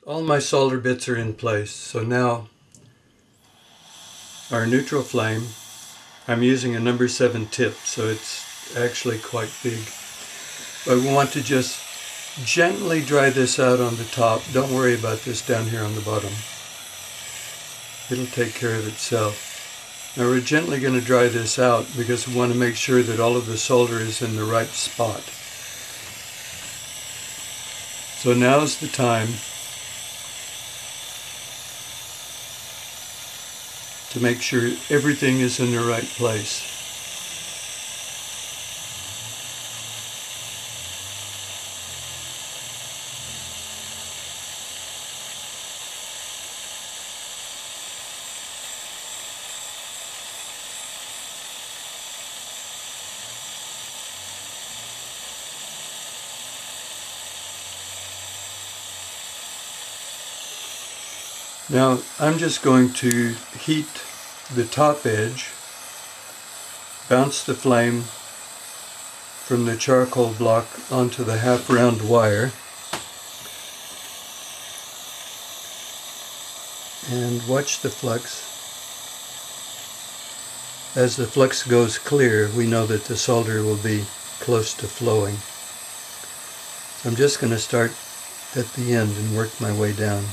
All my solder bits are in place, so now our neutral flame, I'm using a number 7 tip, so it's actually quite big. But we want to just gently dry this out on the top. Don't worry about this down here on the bottom. It'll take care of itself. Now we're gently going to dry this out because we want to make sure that all of the solder is in the right spot. So now's the time to make sure everything is in the right place. Now I'm just going to heat the top edge, bounce the flame from the charcoal block onto the half round wire, and watch the flux. As the flux goes clear, we know that the solder will be close to flowing. So I'm just going to start at the end and work my way down.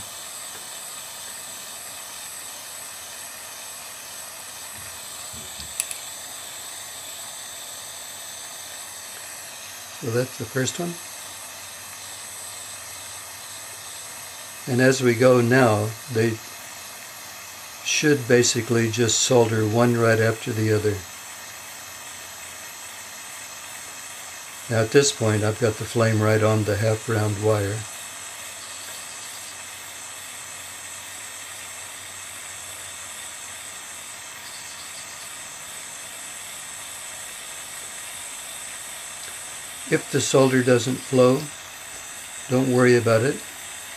So that's the first one. And as we go now, they should basically just solder one right after the other. Now at this point I've got the flame right on the half round wire. If the solder doesn't flow, don't worry about it,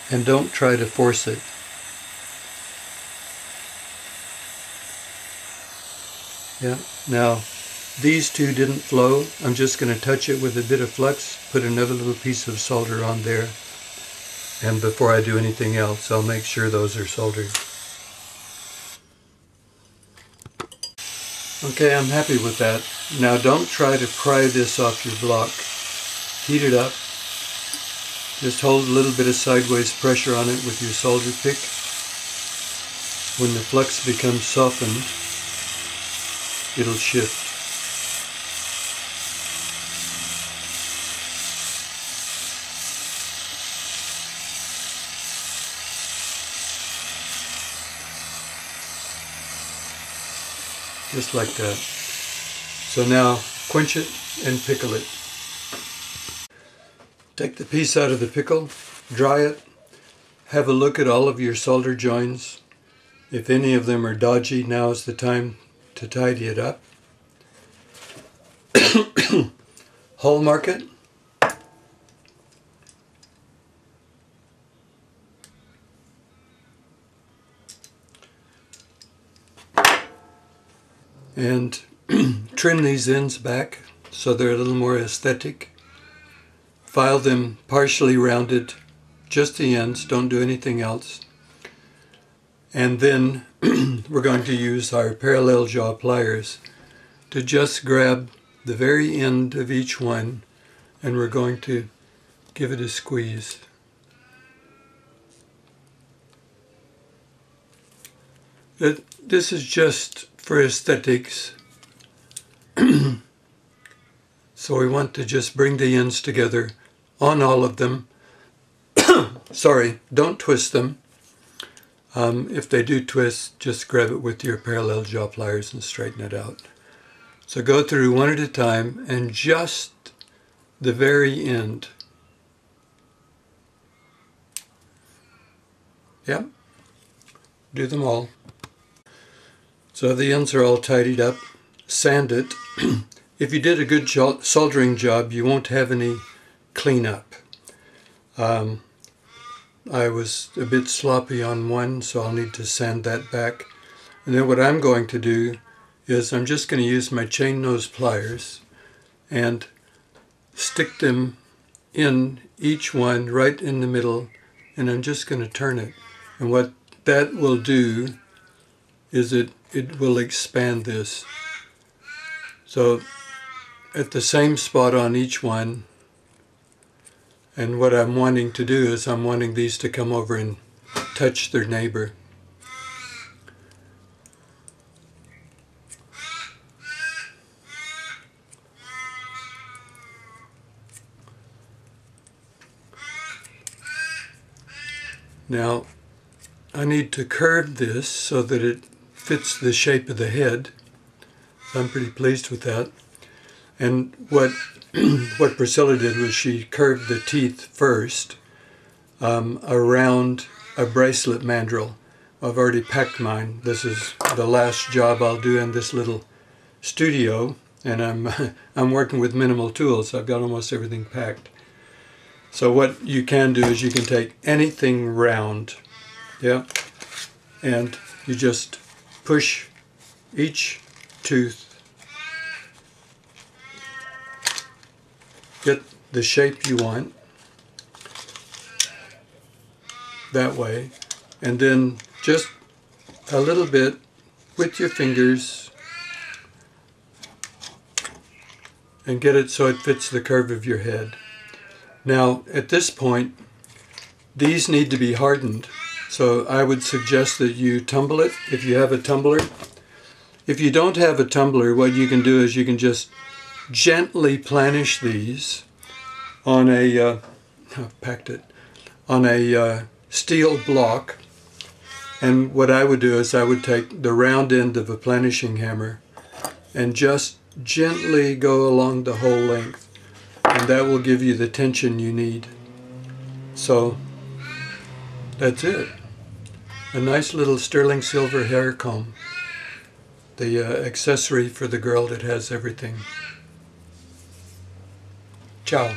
and don't try to force it. Yeah, now these two didn't flow. I'm just going to touch it with a bit of flux, put another little piece of solder on there, and before I do anything else, I'll make sure those are soldered. Okay, I'm happy with that. Now don't try to pry this off your block. Heat it up. Just hold a little bit of sideways pressure on it with your solder pick. When the flux becomes softened, it'll shift. Just like that. So now quench it and pickle it. Take the piece out of the pickle, dry it, have a look at all of your solder joins. If any of them are dodgy, now is the time to tidy it up. Hole mark it. And trim these ends back so they're a little more aesthetic. File them partially rounded, just the ends, don't do anything else. And then we're going to use our parallel jaw pliers to just grab the very end of each one, and we're going to give it a squeeze. This is just for aesthetics. So we want to just bring the ends together on all of them. Sorry, don't twist them. If they do twist, just grab it with your parallel jaw pliers and straighten it out. So go through one at a time and just the very end. Yep, do them all. So the ends are all tidied up. Sand it. If you did a good soldering job, you won't have any cleanup. I was a bit sloppy on one, so I'll need to sand that back. And then what I'm going to do is I'm just going to use my chain nose pliers and stick them in each one right in the middle and I'm just going to turn it. And what that will do is it will expand this. So at the same spot on each one, and what I'm wanting to do is I'm wanting these to come over and touch their neighbor. Now I need to curve this so that it fits the shape of the head. So I'm pretty pleased with that. And what what Priscilla did was she curved the teeth first around a bracelet mandrel. I've already packed mine. This is the last job I'll do in this little studio, and I'm working with minimal tools. I've got almost everything packed. So what you can do is you can take anything round, yeah, and you just push each tooth, get the shape you want that way, and then just a little bit with your fingers and get it so it fits the curve of your head. Now at this point these need to be hardened, so I would suggest that you tumble it if you have a tumbler. If you don't have a tumbler, what you can do is you can just gently planish these on a I've packed it on a steel block, and what I would do is I would take the round end of a planishing hammer and just gently go along the whole length, and that will give you the tension you need. So that's it. A nice little sterling silver hair comb, the accessory for the girl that has everything. Ciao.